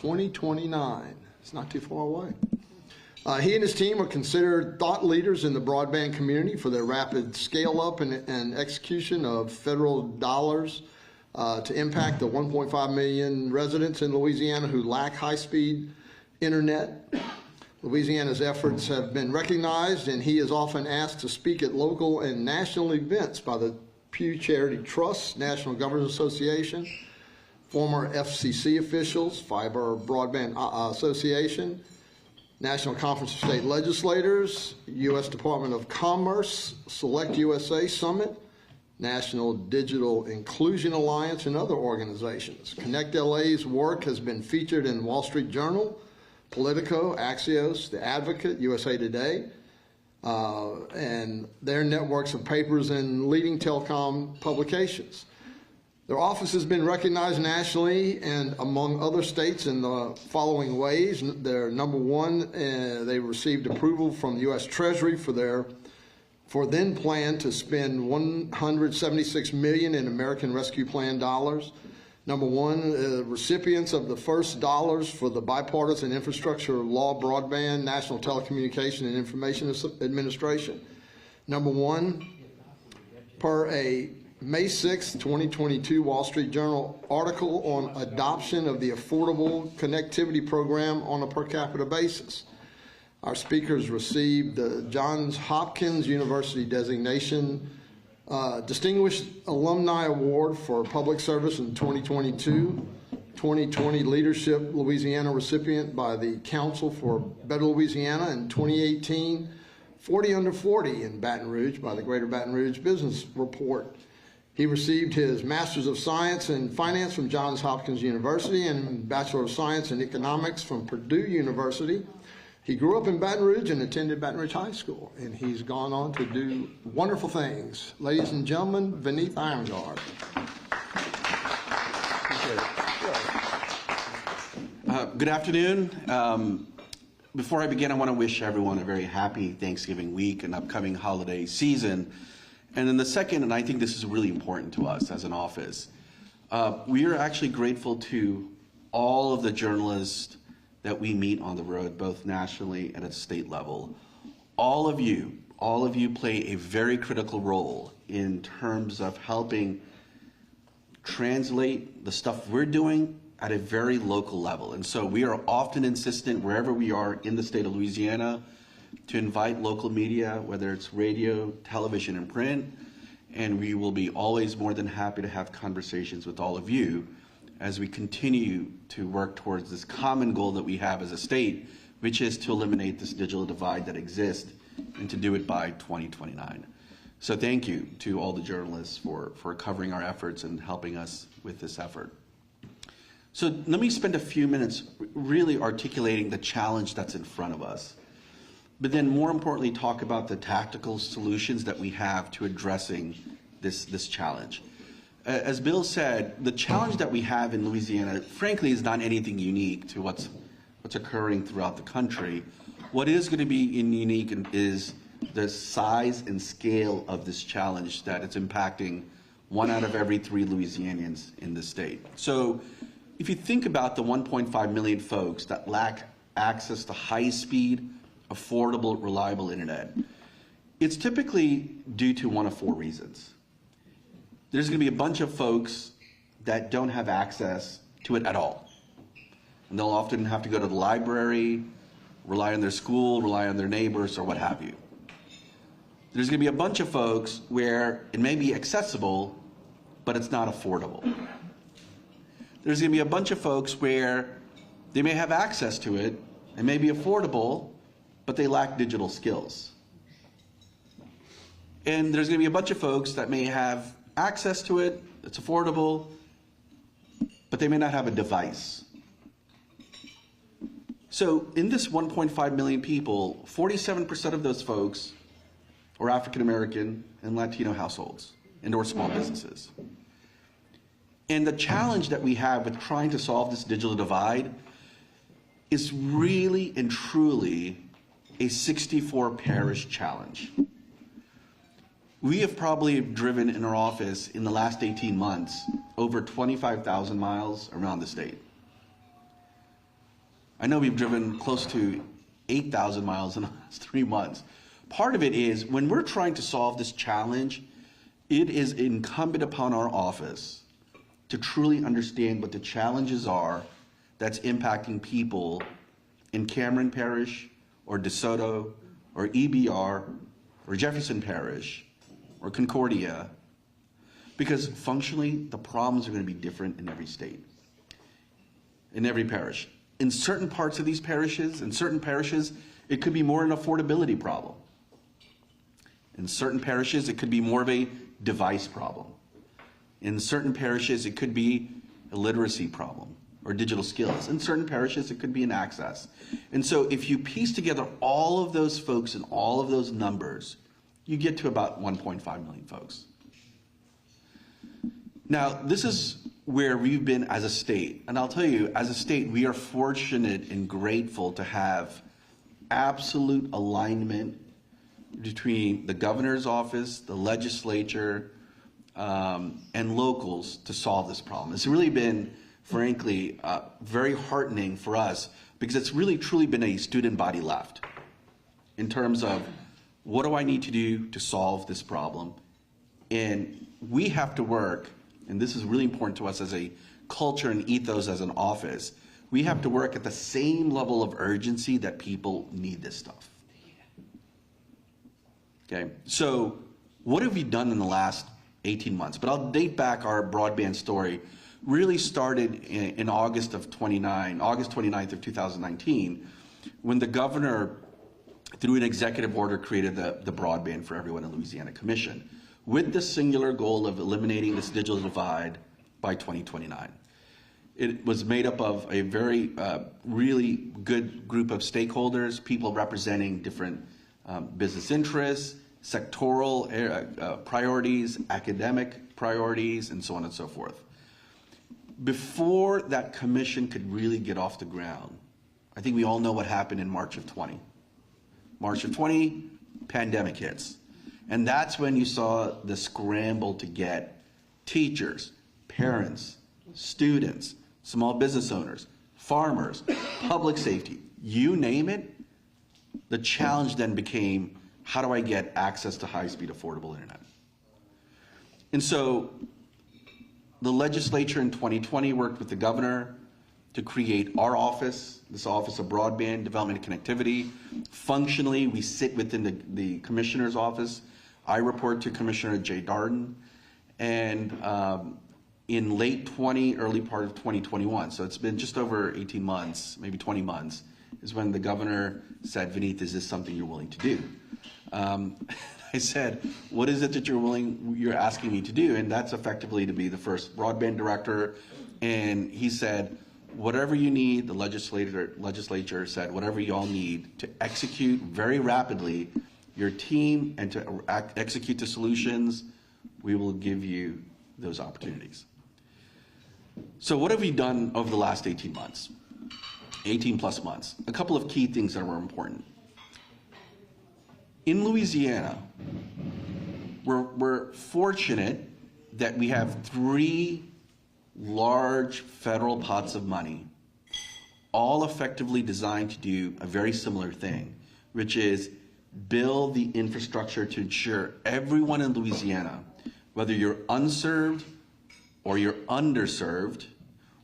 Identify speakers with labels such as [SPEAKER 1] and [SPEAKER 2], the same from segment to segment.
[SPEAKER 1] 2029. It's not too far away. He and his team are considered thought leaders in the broadband community for their rapid scale up and execution of federal dollars to impact the 1.5 million residents in Louisiana who lack high-speed internet. Louisiana's efforts have been recognized, and he is often asked to speak at local and national events by the Pew Charity Trust, National Governors Association, former FCC officials, Fiber Broadband Association, National Conference of State Legislators, U.S. Department of Commerce, Select USA Summit, National Digital Inclusion Alliance, and other organizations. Connect LA's work has been featured in Wall Street Journal, Politico, Axios, The Advocate, USA Today, and their networks of papers and leading telecom publications. Their office has been recognized nationally and among other states in the following ways. They're number one, they received approval from the U.S. Treasury for then plan to spend $176 million in American Rescue Plan dollars. Number one, recipients of the first dollars for the Bipartisan Infrastructure Law Broadband National Telecommunication and Information Administration. Number one, per a May 6, 2022 Wall Street Journal article on adoption of the Affordable Connectivity Program on a per capita basis. Our speakers received the Johns Hopkins University designation Distinguished Alumni Award for Public Service in 2022, 2020 Leadership Louisiana recipient by the Council for Better Louisiana, in 2018 40 Under 40 in Baton Rouge by the Greater Baton Rouge Business Report. He received his Master's of Science in Finance from Johns Hopkins University and Bachelor of Science in Economics from Purdue University. He grew up in Baton Rouge and attended Baton Rouge High School, and he's gone on to do wonderful things. Ladies and gentlemen, Veneeth Iyengar.
[SPEAKER 2] Good afternoon. Before I begin, I want to wish everyone a very happy Thanksgiving week and upcoming holiday season. And then the second, and I think this is really important to us as an office, we are actually grateful to all of the journalists that we meet on the road, both nationally and at state level. All of you play a very critical role in terms of helping translate the stuff we're doing at a very local level. And so we are often insistent, wherever we are in the state of Louisiana, to invite local media, whether it's radio, television, and print, and we will be always more than happy to have conversations with all of you as we continue to work towards this common goal that we have as a state, which is to eliminate this digital divide that exists and to do it by 2029. So thank you to all the journalists for covering our efforts and helping us with this effort. So let me spend a few minutes really articulating the challenge that's in front of us, but then more importantly, talk about the tactical solutions that we have to addressing this challenge. As Bill said, the challenge that we have in Louisiana, frankly, is not anything unique to what's occurring throughout the country. What is going to be unique is the size and scale of this challenge, that it's impacting 1 out of every 3 Louisianians in the state. So if you think about the 1.5 million folks that lack access to high-speed, affordable, reliable internet, it's typically due to one of 4 reasons. There's going to be a bunch of folks that don't have access to it at all. And they'll often have to go to the library, rely on their school, rely on their neighbors, or what have you. There's going to be a bunch of folks where it may be accessible, but it's not affordable. There's going to be a bunch of folks where they may have access to it, it may be affordable, but they lack digital skills. And there's going to be a bunch of folks that may have access to it, it's affordable, but they may not have a device. So in this 1.5 million people, 47% of those folks are African American and Latino households and or small businesses. And the challenge that we have with trying to solve this digital divide is really and truly a 64 parish challenge. We have probably driven in our office in the last 18 months over 25,000 miles around the state. I know we've driven close to 8,000 miles in the last 3 months. Part of it is when we're trying to solve this challenge, it is incumbent upon our office to truly understand what the challenges are that's impacting people in Cameron Parish or DeSoto or EBR or Jefferson Parish or Concordia, because functionally the problems are going to be different in every state, in every parish. In certain parts of these parishes, it could be more an affordability problem. In certain parishes, it could be more of a device problem. In certain parishes, it could be a literacy problem or digital skills. In certain parishes, it could be an access. And so if you piece together all of those folks and all of those numbers, you get to about 1.5 million folks. Now, this is where we've been as a state. And I'll tell you, as a state, we are fortunate and grateful to have absolute alignment between the governor's office, the legislature, and locals to solve this problem. It's really been, frankly, very heartening for us because it's really truly been a student body left in terms of what do I need to do to solve this problem? And we have to work, and this is really important to us as a culture and ethos as an office, we have to work at the same level of urgency that people need this stuff. Okay, so what have we done in the last 18 months? But I'll date back our broadband story. Really started in August 29th of 2019, when the governor, through an executive order, created the Broadband for Everyone in Louisiana Commission, with the singular goal of eliminating this digital divide by 2029. It was made up of a very, really good group of stakeholders, people representing different business interests, sectoral priorities, academic priorities, and so on and so forth. Before that commission could really get off the ground, I think we all know what happened in March of 20. March of 20, pandemic hits. And that's when you saw the scramble to get teachers, parents, students, small business owners, farmers, public safety, you name it. The challenge then became, how do I get access to high-speed, affordable internet? And so the legislature in 2020 worked with the governor to create our office, this Office of Broadband Development and Connectivity. Functionally, we sit within the commissioner's office. I report to Commissioner Jay Darden. And in late 20, early part of 2021, so it's been just over 18 months, maybe 20 months, is when the governor said, Veneeth, is this something you're willing to do? I said, what is it that you're asking me to do? And that's effectively to be the first broadband director. And he said, whatever you need, the legislature said, whatever y'all need to execute very rapidly your team and to execute the solutions, we will give you those opportunities. So what have we done over the last 18 months? 18 plus months. A couple of key things that were important. In Louisiana, we're fortunate that we have 3 large federal pots of money, all effectively designed to do a very similar thing, which is build the infrastructure to ensure everyone in Louisiana, whether you're unserved or you're underserved,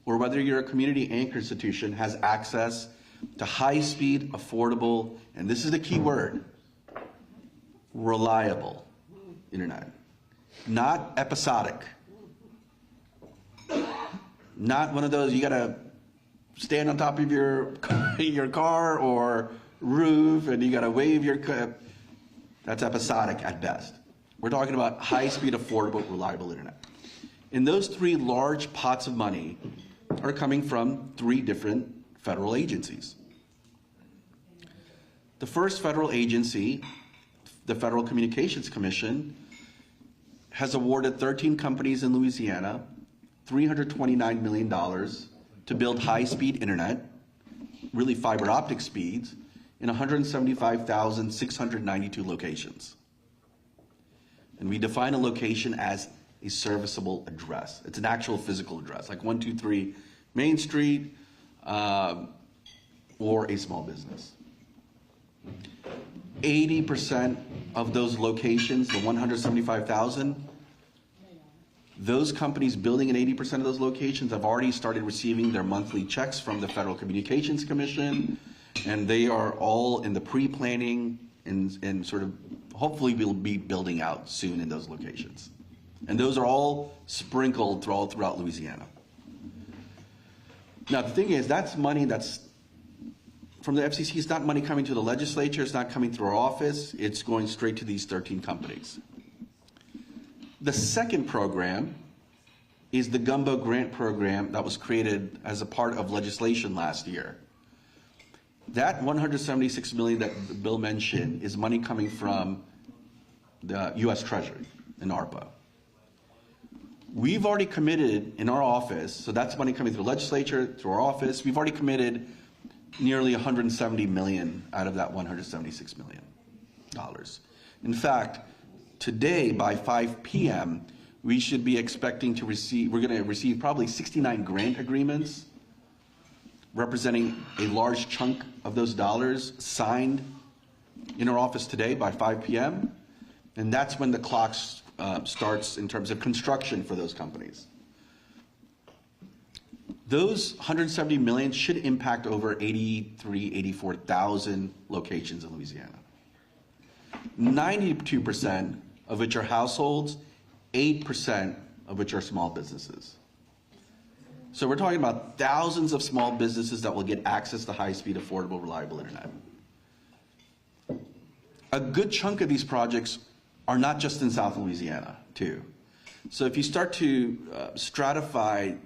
[SPEAKER 2] or whether you're a community anchor institution, has access to high-speed, affordable, and this is the key word, reliable internet. Not episodic. Not one of those you gotta stand on top of your car or roof and you gotta wave your cup. That's episodic at best. We're talking about high-speed, affordable, reliable internet. And those 3 large pots of money are coming from 3 different federal agencies. The first federal agency, the Federal Communications Commission, has awarded 13 companies in Louisiana $329 million to build high-speed internet, really fiber optic speeds, in 175,692 locations. And we define a location as a serviceable address. It's an actual physical address, like 123 Main Street or a small business. 80% of those locations, the 175,000, those companies building in 80% of those locations have already started receiving their monthly checks from the Federal Communications Commission, and they are all in the pre-planning and sort of hopefully we'll be building out soon in those locations. And those are all sprinkled throughout Louisiana. Now the thing is, that's money that's from the FCC. It's not money coming to the legislature. It's not coming through our office. It's going straight to these 13 companies. The second program is the Gumbo Grant Program that was created as a part of legislation last year. That $176 million that Bill mentioned is money coming from the U.S. Treasury and ARPA. We've already committed in our office, so that's money coming through the legislature, through our office. We've already committed nearly $170 million out of that $176 million. In fact, today by 5 p.m., we should be expecting to receive, we're going to receive probably 69 grant agreements representing a large chunk of those dollars signed in our office today by 5 p.m. And that's when the clock starts in terms of construction for those companies. Those 170 million should impact over 84,000 locations in Louisiana. 92% of which are households, 8% of which are small businesses. So we're talking about thousands of small businesses that will get access to high-speed, affordable, reliable internet. A good chunk of these projects are not just in South Louisiana, too. So if you start to stratify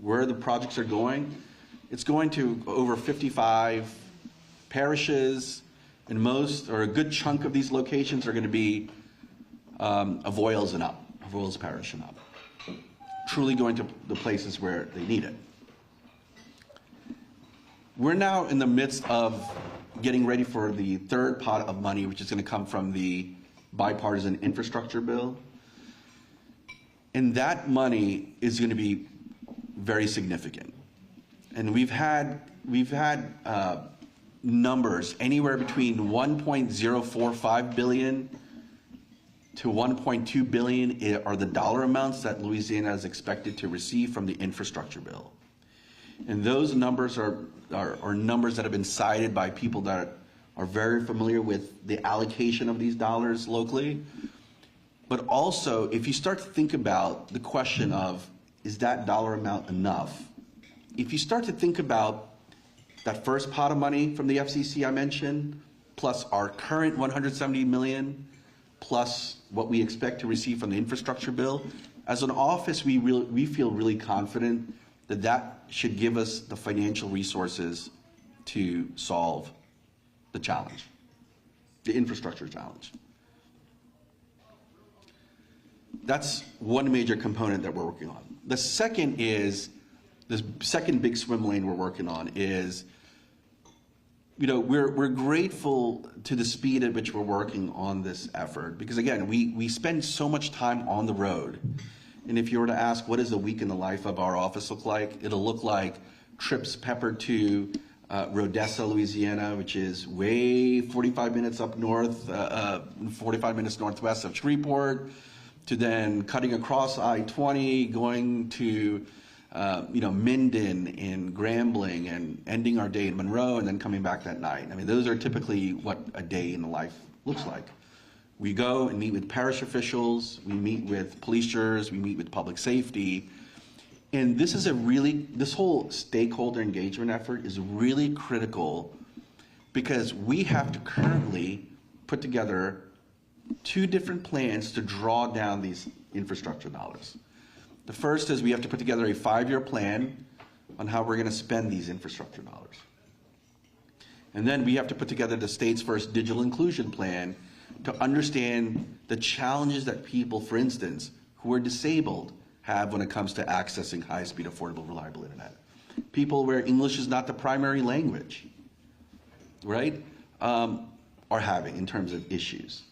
[SPEAKER 2] where the projects are going, it's going to over 55 parishes, and most, or a good chunk of these locations are going to be Avoyelles and up, Avoyelles Parish and up. Truly going to the places where they need it. We're now in the midst of getting ready for the third pot of money, which is going to come from the bipartisan infrastructure bill. And that money is going to be very significant. And we've had numbers anywhere between 1.045 billion to 1.2 billion are the dollar amounts that Louisiana is expected to receive from the infrastructure bill. And those numbers are numbers that have been cited by people that are very familiar with the allocation of these dollars locally. But also, if you start to think about the question of, is that dollar amount enough? If you start to think about that first pot of money from the FCC I mentioned, plus our current 170 million, plus what we expect to receive from the infrastructure bill, as an office, we feel really confident that that should give us the financial resources to solve the challenge, the infrastructure challenge. That's one major component that we're working on. The second is, the second big swim lane we're working on is, we're grateful to the speed at which we're working on this effort, because again, we spend so much time on the road. And if you were to ask, what does a week in the life of our office look like? It'll look like trips peppered to Rodessa, Louisiana, which is way 45 minutes up north, 45 minutes northwest of Shreveport, to then cutting across I-20, going to Minden and Grambling, and ending our day in Monroe, and then coming back that night. I mean, those are typically what a day in the life looks like. We go and meet with parish officials, we meet with policers, we meet with public safety. And this whole stakeholder engagement effort is really critical, because we have to currently put together 2 different plans to draw down these infrastructure dollars. The first is we have to put together a 5-year plan on how we're going to spend these infrastructure dollars. And then we have to put together the state's first digital inclusion plan to understand the challenges that people, for instance, who are disabled have when it comes to accessing high-speed, affordable, reliable internet. People where English is not the primary language, right, are having in terms of issues.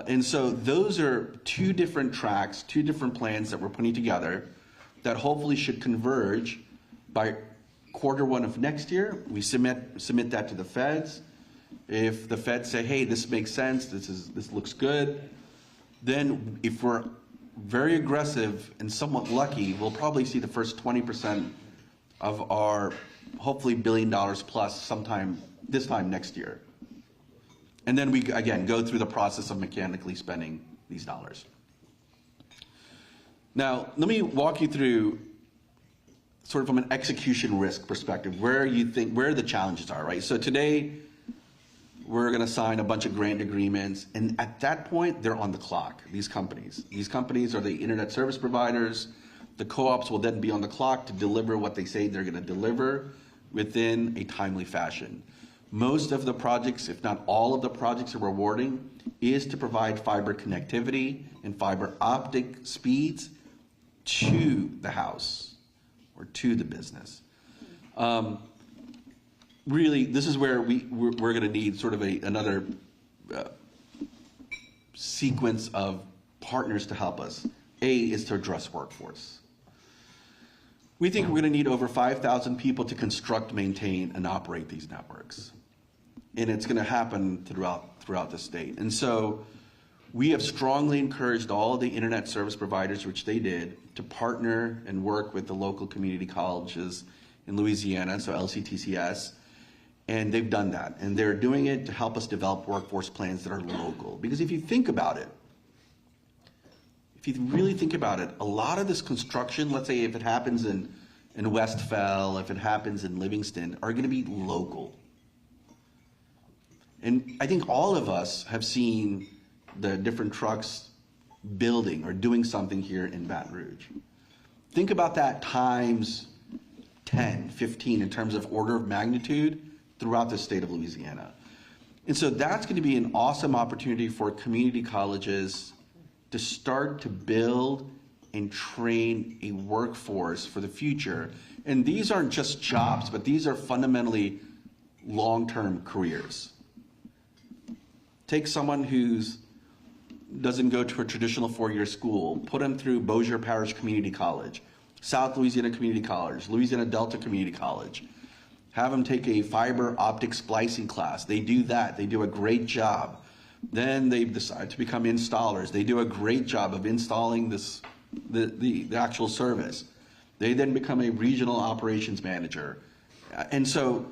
[SPEAKER 2] And so those are 2 different tracks, 2 different plans that we're putting together that hopefully should converge by Q1 of next year, we submit that to the feds. If the feds say, hey, this makes sense, this looks good, then if we're very aggressive and somewhat lucky, we'll probably see the first 20% of our hopefully $1 billion plus sometime this time next year. And then we, again, go through the process of mechanically spending these dollars. Now, let me walk you through sort of from an execution risk perspective, where the challenges are, right? So today, we're gonna sign a bunch of grant agreements, and at that point, they're on the clock, these companies. These companies are the internet service providers. The co-ops will then be on the clock to deliver what they say they're gonna deliver within a timely fashion. Most of the projects, if not all of the projects that we're awarding, is to provide fiber connectivity and fiber optic speeds to the house or to the business. Really, this is where we're going to need sort of another sequence of partners to help us. A is to address workforce. We think we're going to need over 5,000 people to construct, maintain, and operate these networks. And it's going to happen throughout the state. And so we have strongly encouraged all of the internet service providers, which they did, to partner and work with the local community colleges in Louisiana, so LCTCS, and they've done that. And they're doing it to help us develop workforce plans that are local. Because if you think about it, if you really think about it, a lot of this construction, let's say if it happens in Westfell, if it happens in Livingston, are going to be local. And I think all of us have seen the different trucks building or doing something here in Baton Rouge. Think about that times 10, 15 in terms of order of magnitude throughout the state of Louisiana. And so that's going to be an awesome opportunity for community colleges to start to build and train a workforce for the future. And these aren't just jobs, but these are fundamentally long-term careers. Take someone who doesn't go to a traditional four-year school, put them through Bossier Parish Community College, South Louisiana Community College, Louisiana Delta Community College. Have them take a fiber optic splicing class. They do that. They do a great job. Then they decide to become installers. They do a great job of installing the actual service. They then become a regional operations manager. And so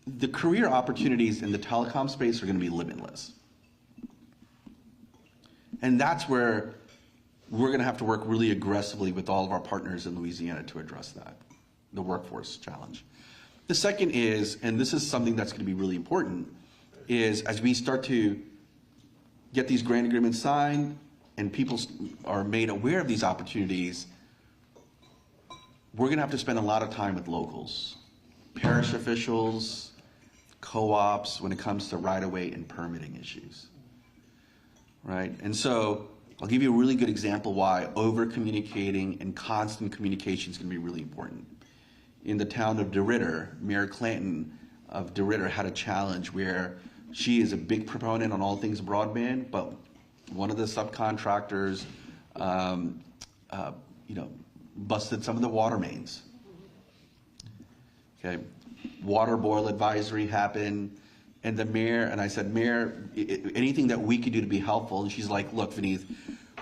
[SPEAKER 2] the career opportunities in the telecom space are going to be limitless. And that's where we're going to have to work really aggressively with all of our partners in Louisiana to address that, the workforce challenge. The second is, and this is something that's going to be really important, is as we start to get these grant agreements signed and people are made aware of these opportunities, we're going to have to spend a lot of time with locals, parish officials, co-ops, when it comes to right-of-way and permitting issues, right? And so I'll give you a really good example why over-communicating and constant communication is going to be really important. In the town of DeRidder, Mayor Clanton of DeRidder had a challenge where she is a big proponent on all things broadband, but one of the subcontractors, busted some of the water mains. Okay, water boil advisory happened, and the mayor, and I said, Mayor, anything that we could do to be helpful? And she's like, look, Veneeth,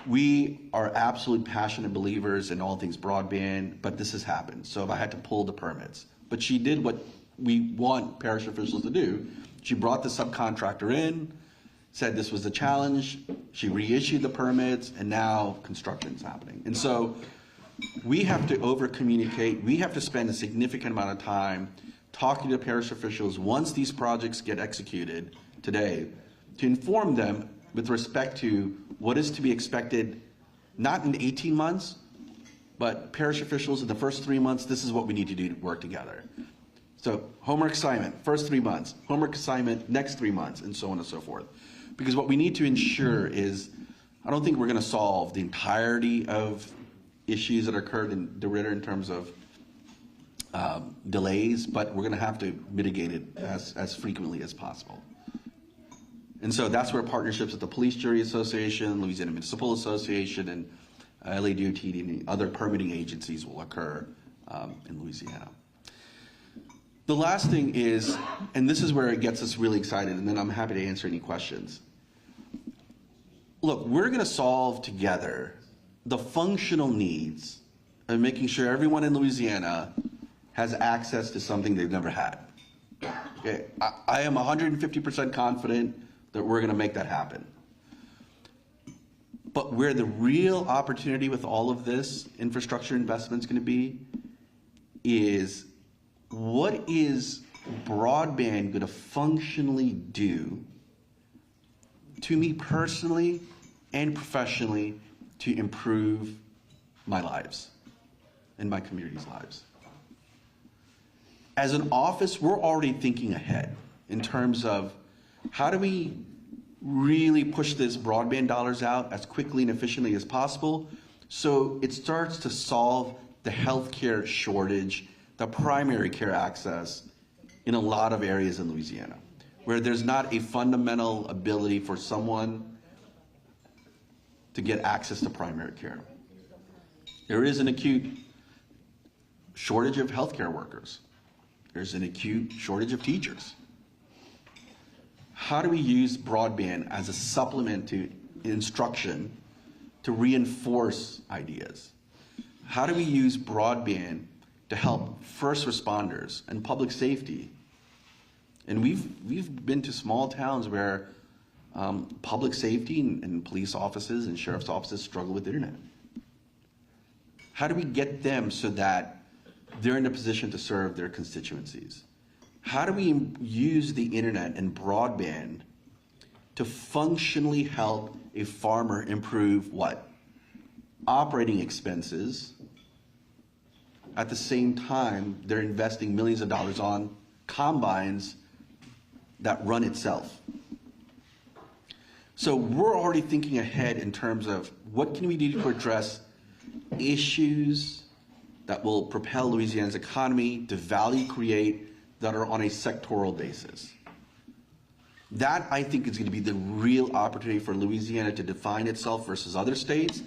[SPEAKER 2] we are absolute passionate believers in all things broadband, but this has happened. So if I had to pull the permits. But she did what we want parish officials to do. She brought the subcontractor in, said this was the challenge. She reissued the permits, and now construction's happening. And so we have to over-communicate. We have to spend a significant amount of time talking to parish officials once these projects get executed today to inform them with respect to what is to be expected, not in 18 months, but parish officials in the first 3 months, this is what we need to do to work together. So homework assignment, first 3 months, homework assignment, next 3 months, and so on and so forth. Because what we need to ensure is, I don't think we're going to solve the entirety of issues that occurred in DeRidder in terms of delays, but we're going to have to mitigate it as frequently as possible. And so that's where partnerships with the Police Jury Association, Louisiana Municipal Association, and LADOT and other permitting agencies will occur in Louisiana. The last thing is, and this is where it gets us really excited, and then I'm happy to answer any questions. Look, we're going to solve together the functional needs of making sure everyone in Louisiana has access to something they've never had. Okay? I am 150% confident that we're going to make that happen. But where the real opportunity with all of this infrastructure investment is going to be is, what is broadband going to functionally do to me personally and professionally to improve my lives and my community's lives? As an office, we're already thinking ahead in terms of how do we really push this broadband dollars out as quickly and efficiently as possible so it starts to solve the healthcare shortage, the primary care access in a lot of areas in Louisiana, where there's not a fundamental ability for someone to get access to primary care. There is an acute shortage of healthcare workers. There's an acute shortage of teachers. How do we use broadband as a supplement to instruction to reinforce ideas? How do we use broadband to help first responders and public safety? And we've been to small towns where public safety and police offices and sheriff's offices struggle with the internet. How do we get them so that they're in a position to serve their constituencies? How do we use the internet and broadband to functionally help a farmer improve what? Operating expenses. At the same time, they're investing millions of dollars on combines that run itself. So we're already thinking ahead in terms of what can we do to address issues that will propel Louisiana's economy, to value create, that are on a sectoral basis. That, I think, is going to be the real opportunity for Louisiana to define itself versus other states.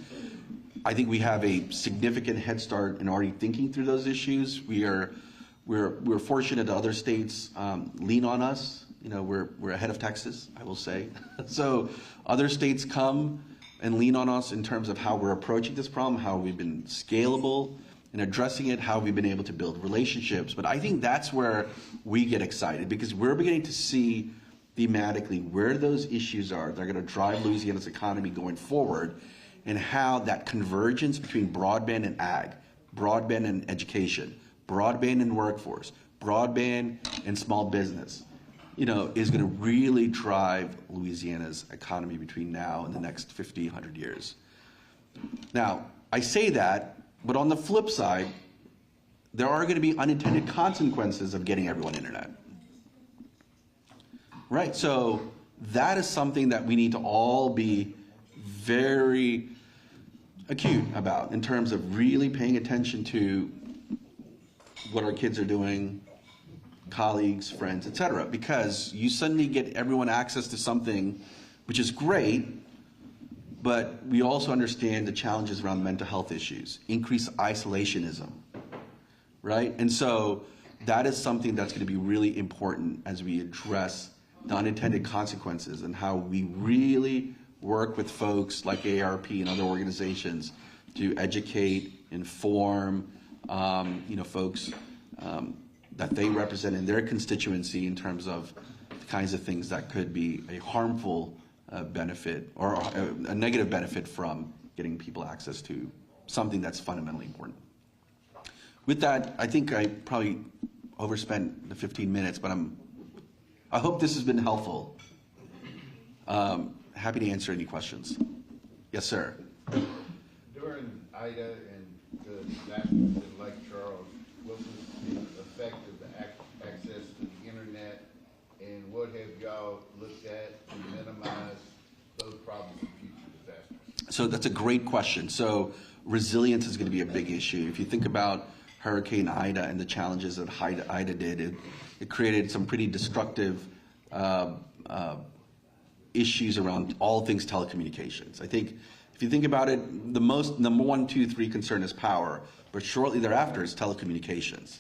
[SPEAKER 2] I think we have a significant head start in already thinking through those issues. We're fortunate that other states lean on us. You know, we're ahead of Texas, I will say. So other states come and lean on us in terms of how we're approaching this problem, how we've been scalable in addressing it, how we've been able to build relationships. But I think that's where we get excited, because we're beginning to see thematically where those issues are that are going to drive Louisiana's economy going forward, and how that convergence between broadband and ag, broadband and education, broadband and workforce, broadband and small business, you know, is going to really drive Louisiana's economy between now and the next 50, 100 years. Now, I say that, but on the flip side, there are going to be unintended consequences of getting everyone internet. Right, so that is something that we need to all be very acute about in terms of really paying attention to what our kids are doing, colleagues, friends, etc. Because you suddenly get everyone access to something which is great, but we also understand the challenges around mental health issues, increased isolationism, right? And so that is something that's going to be really important as we address the unintended consequences and how we really work with folks like AARP and other organizations to educate, inform, folks that they represent in their constituency in terms of the kinds of things that could be a harmful benefit or a negative benefit from getting people access to something that's fundamentally important. With that, I think I probably overspent the 15 minutes, but I hope this has been helpful. Happy to answer any questions. Yes, sir.
[SPEAKER 3] During Ida and the last in Lake Charles, what was the effect of the access to the internet, and what have y'all looked at to minimize those problems in future disasters?
[SPEAKER 2] So that's a great question. So resilience is going to be a big issue. If you think about Hurricane Ida and the challenges that Ida did, it created some pretty destructive issues around all things telecommunications. I think if you think about it, the most number 1, 2, 3 concern is power, but shortly thereafter is telecommunications.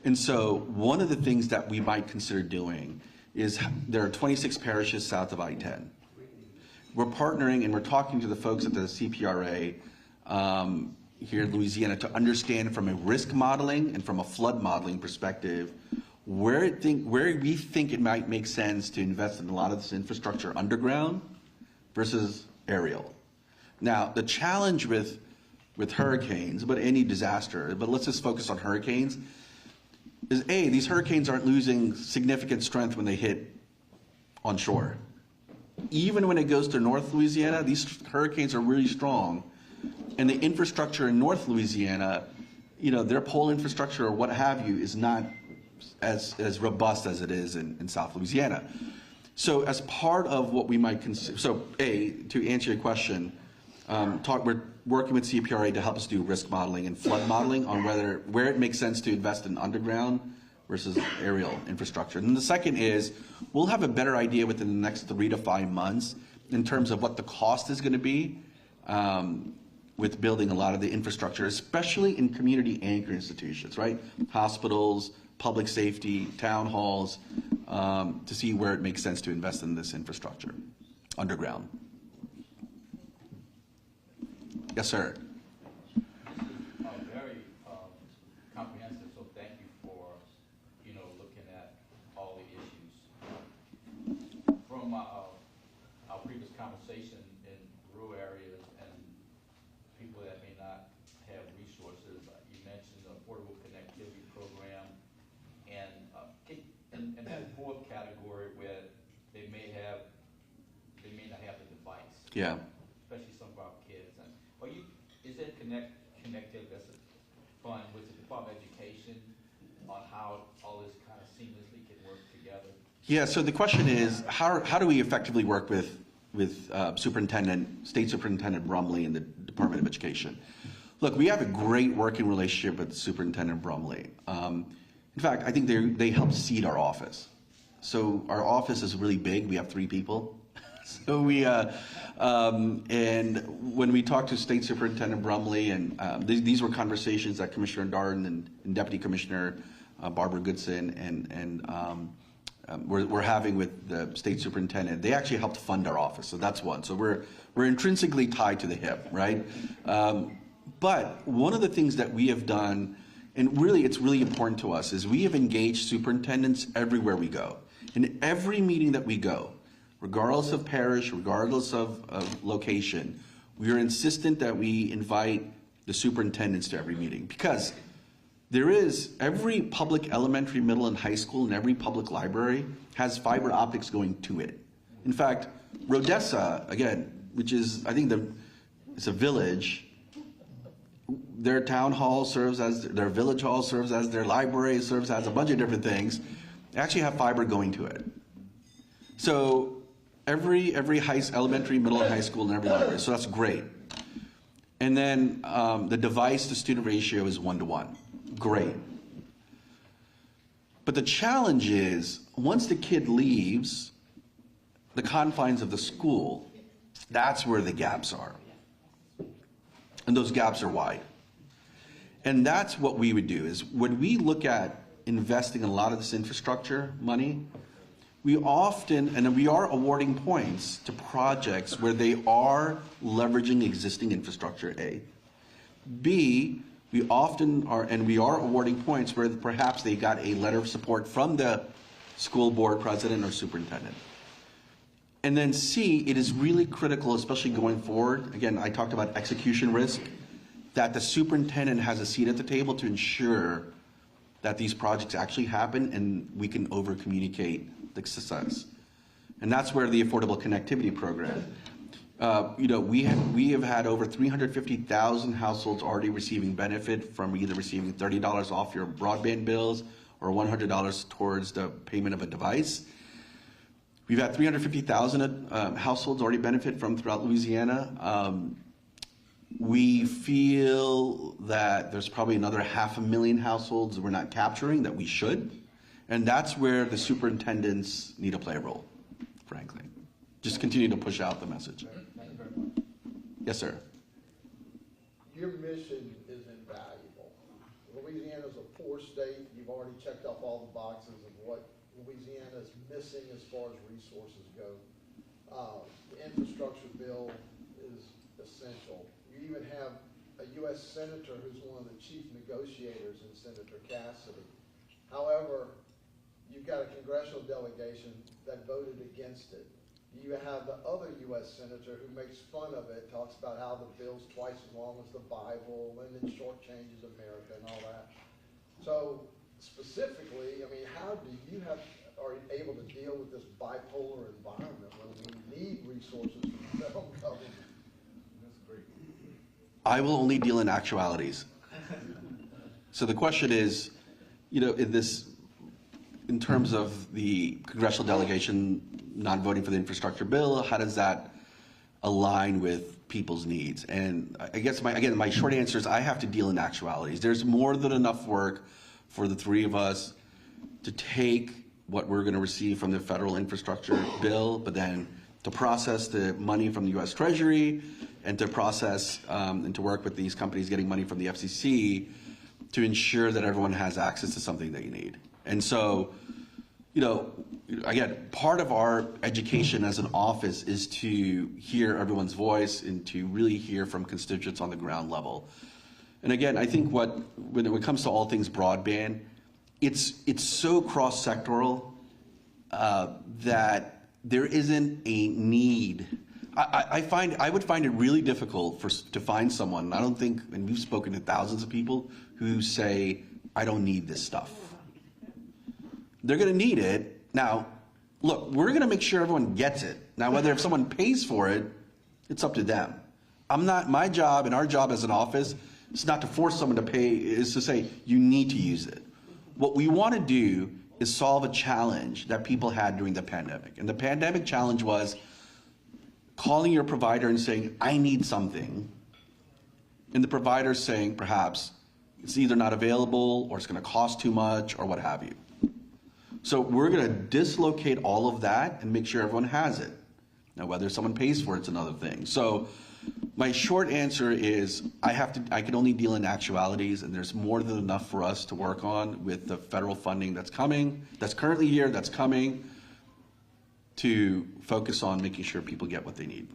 [SPEAKER 2] And so one of the things that we might consider doing is there are 26 parishes south of I-10. We're partnering and we're talking to the folks at the CPRA here in Louisiana to understand from a risk modeling and from a flood modeling perspective where we think it might make sense to invest in a lot of this infrastructure underground versus aerial. Now, the challenge with hurricanes, but any disaster, but let's just focus on hurricanes, is A, these hurricanes aren't losing significant strength when they hit on shore. Even when it goes to North Louisiana, these hurricanes are really strong. And the infrastructure in North Louisiana, their pole infrastructure or what have you is not as robust as it is in South Louisiana. So as part of what we might consider, so A, to answer your question, we're working with CPRA to help us do risk modeling and flood modeling on where it makes sense to invest in underground versus aerial infrastructure. And the second is we'll have a better idea within the next 3 to 5 months in terms of what the cost is going to be with building a lot of the infrastructure, especially in community anchor institutions, right? Hospitals, public safety, town halls, to see where it makes sense to invest in this infrastructure underground. Yes, sir.
[SPEAKER 4] Very comprehensive, so thank you for, looking at all the issues. From our previous conversation in rural areas and people that may not have resources, you mentioned the affordable connectivity program and that fourth category where they may not have the device.
[SPEAKER 2] Yeah.
[SPEAKER 4] Especially some of our kids. And is there connected as a fund with the Department of Education on how all this kind of seamlessly can work together?
[SPEAKER 2] Yeah. So the question is, how do we effectively work with State Superintendent Brumley and the Department of Education? Look, we have a great working relationship with Superintendent Brumley. In fact, I think they helped seed our office. So our office is really big. We have 3 people. So and when we talked to State Superintendent Brumley, and these were conversations that Commissioner Darden and Deputy Commissioner Barbara Goodson and we're having with the State Superintendent. They actually helped fund our office, so that's one. So we're intrinsically tied to the hip, right? But one of the things that we have done, and really it's really important to us, is we have engaged superintendents everywhere we go. In every meeting that we go, regardless of parish, regardless of location, we are insistent that we invite the superintendents to every meeting, because every public elementary, middle, and high school and every public library has fiber optics going to it. In fact, Rodessa, again, which is, I think it's a village, their town hall serves as, their village hall serves as their library, serves as a bunch of different things. They actually have fiber going to it. So every elementary, middle, and high school and every library, so that's great. And then the device to student ratio is 1-to-1. Great. But the challenge is, once the kid leaves the confines of the school, that's where the gaps are. And those gaps are wide. And that's what we would do, is when we look at investing in a lot of this infrastructure money, we often, and we are awarding points to projects where they are leveraging existing infrastructure, A. B, we often are, and we are awarding points where perhaps they got a letter of support from the school board president or superintendent. And then C, it is really critical, especially going forward, again, I talked about execution risk, that the superintendent has a seat at the table to ensure that these projects actually happen and we can over-communicate the success. And that's where the Affordable Connectivity Program, we have had over 350,000 households already receiving benefit from either receiving $30 off your broadband bills or $100 towards the payment of a device. We've had 350,000 households already benefit from throughout Louisiana. We feel that there's probably another 500,000 households we're not capturing that we should. And that's where the superintendents need to play a role, frankly. Just continue to push out the message.
[SPEAKER 4] Thank you very much.
[SPEAKER 2] Yes, sir.
[SPEAKER 5] Your mission is invaluable. Louisiana is a poor state.
[SPEAKER 1] you've already checked off all the boxes of what Louisiana is missing as far as resources go. The infrastructure bill is essential. You even have a U.S. senator who's one of the chief negotiators in Senator Cassidy. However, you've got a congressional delegation that voted against it. You have the other U.S. senator who makes fun of it, talks about how the bill's twice as long as the Bible, and it shortchanges America and all that. So specifically, I mean, how do you are able to deal with this bipolar environment when we need resources from the federal government?
[SPEAKER 3] That's great.
[SPEAKER 2] I will only deal in actualities. So the question is, in terms of the congressional delegation not voting for the infrastructure bill, how does that align with people's needs? And I guess my short answer is I have to deal in actualities. There's more than enough work for the three of us to take what we're going to receive from the federal infrastructure bill, but then to process the money from the U.S. Treasury and to process and to work with these companies getting money from the FCC to ensure that everyone has access to something they need. And so, again, part of our education as an office is to hear everyone's voice and to really hear from constituents on the ground level. And again, I think when it comes to all things broadband, it's so cross-sectoral that there isn't a need. I would find it really difficult to find someone, I don't think, and we've spoken to thousands of people who say, I don't need this stuff. They're going to need it. Now, look, we're going to make sure everyone gets it. Now, whether if someone pays for it, it's up to them. My job and our job as an office is not to force someone to pay, is to say, you need to use it. What we want to do is solve a challenge that people had during the pandemic. And the pandemic challenge was calling your provider and saying, I need something. And the provider saying, perhaps, it's either not available or it's going to cost too much or what have you. So we're going to dislocate all of that and make sure everyone has it. Now, whether someone pays for it's another thing. So my short answer is I can only deal in actualities, and there's more than enough for us to work on with the federal funding that's coming, that's currently here, that's coming, to focus on making sure people get what they need.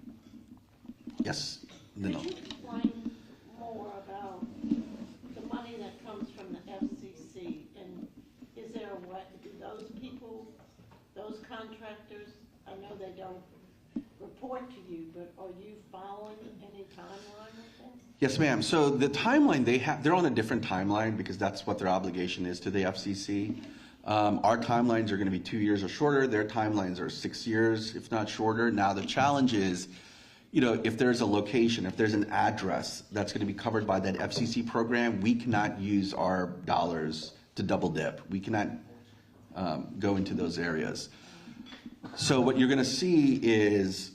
[SPEAKER 2] Yes?
[SPEAKER 5] Could you explain more about the money that comes from the FCC, and is there a way, do those people, those contractors, I know they don't report to you, but are you following any timeline with them?
[SPEAKER 2] Yes, ma'am. So the timeline they're on a different timeline because that's what their obligation is to the FCC. Our timelines are going to be 2 years or shorter. Their timelines are 6 years, if not shorter. Now the challenge is, if there's a location, if there's an address that's going to be covered by that FCC program, we cannot use our dollars to double dip. We cannot go into those areas. So what you're going to see is,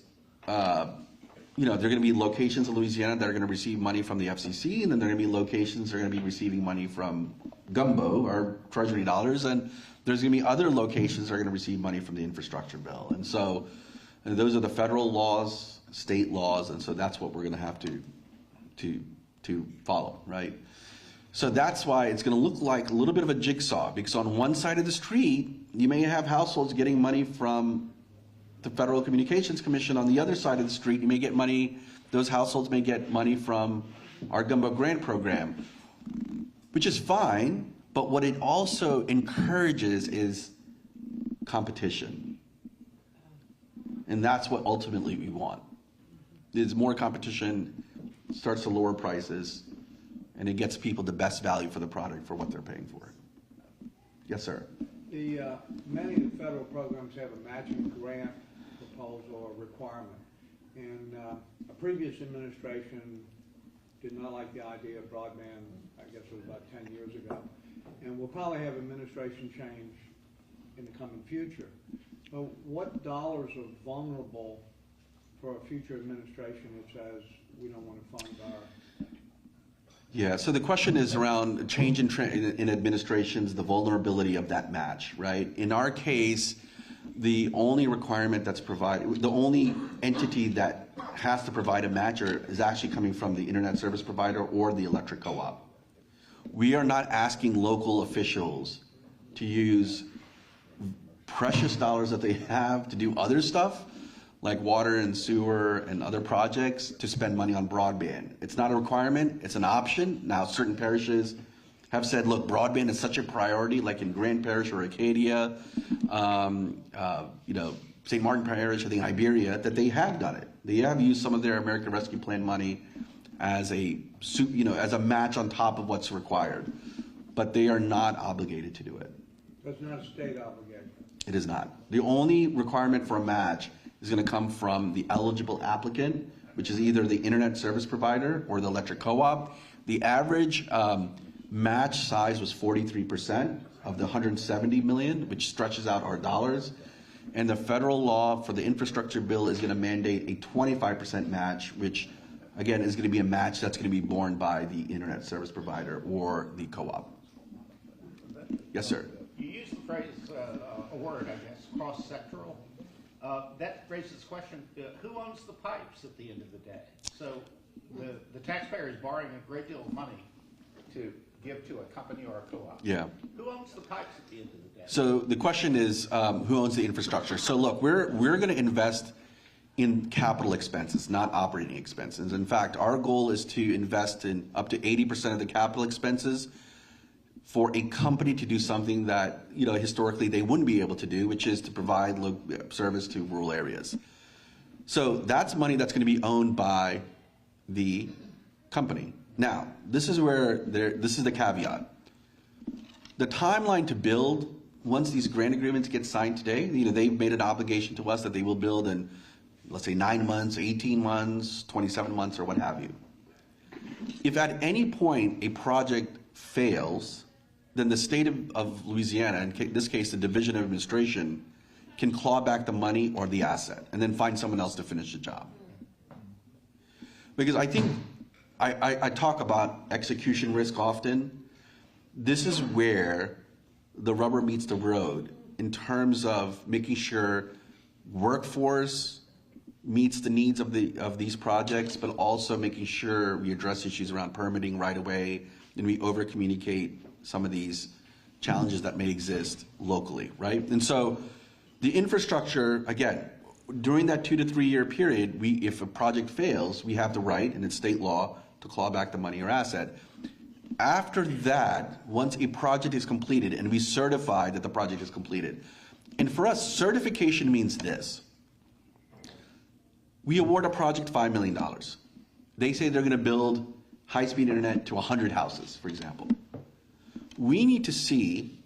[SPEAKER 2] there are going to be locations in Louisiana that are going to receive money from the FCC, and then there are going to be locations that are going to be receiving money from Gumbo, or Treasury dollars, and there's going to be other locations that are going to receive money from the infrastructure bill. And so those are the federal laws, state laws, and so that's what we're going to have to follow, right? So that's why it's going to look like a little bit of a jigsaw, because on one side of the street, you may have households getting money from the Federal Communications Commission. On the other side of the street, you may get money, those households may get money from our Gumbo grant program, which is fine, but what it also encourages is competition. And that's what ultimately we want. There's more competition, starts to lower prices, and it gets people the best value for the product for what they're paying for. Yes, sir.
[SPEAKER 6] Many of the federal programs have a matching grant proposal or requirement. And a previous administration did not like the idea of broadband, I guess it was about 10 years ago. And we'll probably have administration change in the coming future. But what dollars are vulnerable for a future administration that says we don't want to fund our...
[SPEAKER 2] Yeah, so the question is around change in administrations, the vulnerability of that match, right? In our case, the only requirement that's provided, the only entity that has to provide a matcher is actually coming from the internet service provider or the electric co-op. We are not asking local officials to use precious dollars that they have to do other stuff, like water and sewer and other projects, to spend money on broadband. It's not a requirement, it's an option. Now, certain parishes have said, look, broadband is such a priority, like in Grand Parish or Acadia, St. Martin Parish, I think Iberia, that they have done it. They have used some of their American Rescue Plan money as a match on top of what's required. But they are not obligated to do it.
[SPEAKER 6] That's not a state obligation.
[SPEAKER 2] It is not. The only requirement for a match is going to come from the eligible applicant, which is either the internet service provider or the electric co-op. The average match size was 43% of the 170 million, which stretches out our dollars. And the federal law for the infrastructure bill is going to mandate a 25% match, which again is going to be a match that's going to be borne by the internet service provider or the co-op. Yes, sir.
[SPEAKER 7] You use the phrase, a word, I guess, cross-sectoral. That raises the question, who owns the pipes at the end of the day? So the taxpayer is borrowing a great deal of money to give to a company or a co-op.
[SPEAKER 2] Yeah.
[SPEAKER 7] Who owns the pipes at the end of the day?
[SPEAKER 2] So the question is, who owns the infrastructure? So look, we're going to invest in capital expenses, not operating expenses. In fact, our goal is to invest in up to 80% of the capital expenses for a company to do something that, historically they wouldn't be able to do, which is to provide service to rural areas. So that's money that's going to be owned by the company. Now, this is the caveat. The timeline to build, once these grant agreements get signed today, they've made an obligation to us that they will build in, let's say, 9 months, 18 months, 27 months, or what have you. If at any point a project fails, then the state of Louisiana, in this case the Division of Administration, can claw back the money or the asset and then find someone else to finish the job. Because I think, I talk about execution risk often. This is where the rubber meets the road in terms of making sure workforce meets the needs of these projects, but also making sure we address issues around permitting right away and we over-communicate some of these challenges that may exist locally, right? And so the infrastructure, again, during that 2 to 3 year period, if a project fails, we have the right, and it's state law, to claw back the money or asset. After that, once a project is completed and we certify that the project is completed, and for us, certification means this. We award a project $5 million. They say they're going to build high-speed internet to 100 houses, for example. We need to see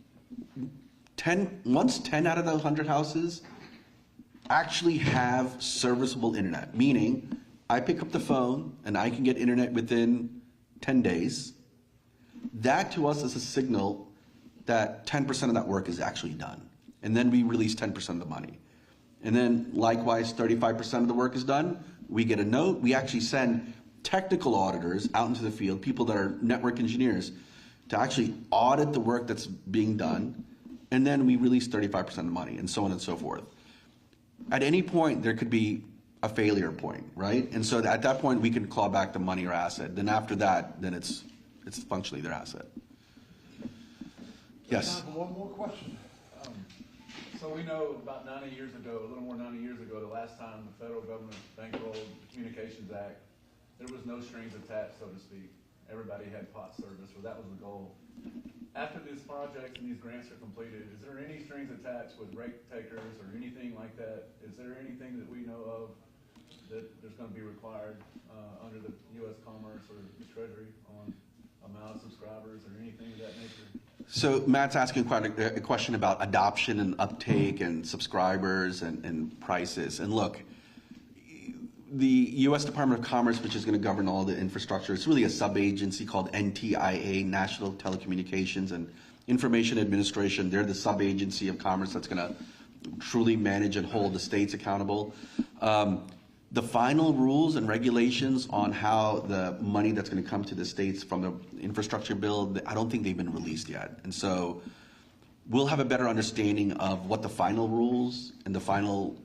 [SPEAKER 2] once 10 out of those 100 houses actually have serviceable internet, meaning I pick up the phone and I can get internet within 10 days. That to us is a signal that 10% of that work is actually done. And then we release 10% of the money. And then likewise, 35% of the work is done. We get a note. We actually send technical auditors out into the field, people that are network engineers, to actually audit the work that's being done. And then we release 35% of the money, and so on and so forth. At any point, there could be a failure point, right? And so at that point, we can claw back the money or asset. Then after that, then it's functionally their asset. Yes?
[SPEAKER 8] Time for one more question. So we know about 90 years ago, a little more than 90 years ago, the last time the federal government bankrolled the Communications Act, there was no strings attached, so to speak. Everybody had pot service, or that was the goal. After these projects and these grants are completed, is there any strings attached with rate takers or anything like that? Is there anything that we know of that there's going to be required under the U.S. Commerce or the Treasury on amount of subscribers or anything of that nature?
[SPEAKER 2] So Matt's asking quite a question about adoption and uptake and subscribers and prices. And look, the U.S. Department of Commerce, which is going to govern all the infrastructure, it's really a sub-agency called NTIA, National Telecommunications and Information Administration. They're the sub-agency of Commerce that's going to truly manage and hold the states accountable. The final rules and regulations on how the money that's going to come to the states from the infrastructure bill, I don't think they've been released yet. And so we'll have a better understanding of what the final rules and the final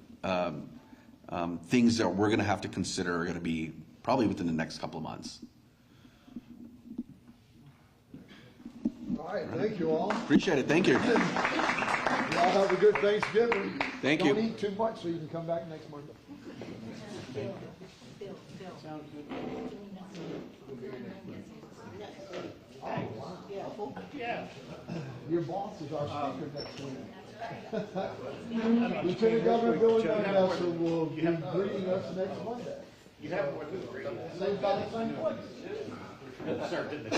[SPEAKER 2] things that we're going to have to consider are going to be probably within the next couple of months.
[SPEAKER 1] All right, thank you all.
[SPEAKER 2] Appreciate it. Thank you.
[SPEAKER 1] Y'all have a good Thanksgiving.
[SPEAKER 2] Thank you.
[SPEAKER 1] Don't eat too much so you can come back next Monday.
[SPEAKER 7] Yeah.
[SPEAKER 1] Your boss is our speaker next week. Lieutenant Governor Billy Van will be greeting us next Monday.
[SPEAKER 7] You have more than 3.
[SPEAKER 1] Same time, same place.
[SPEAKER 7] Served in the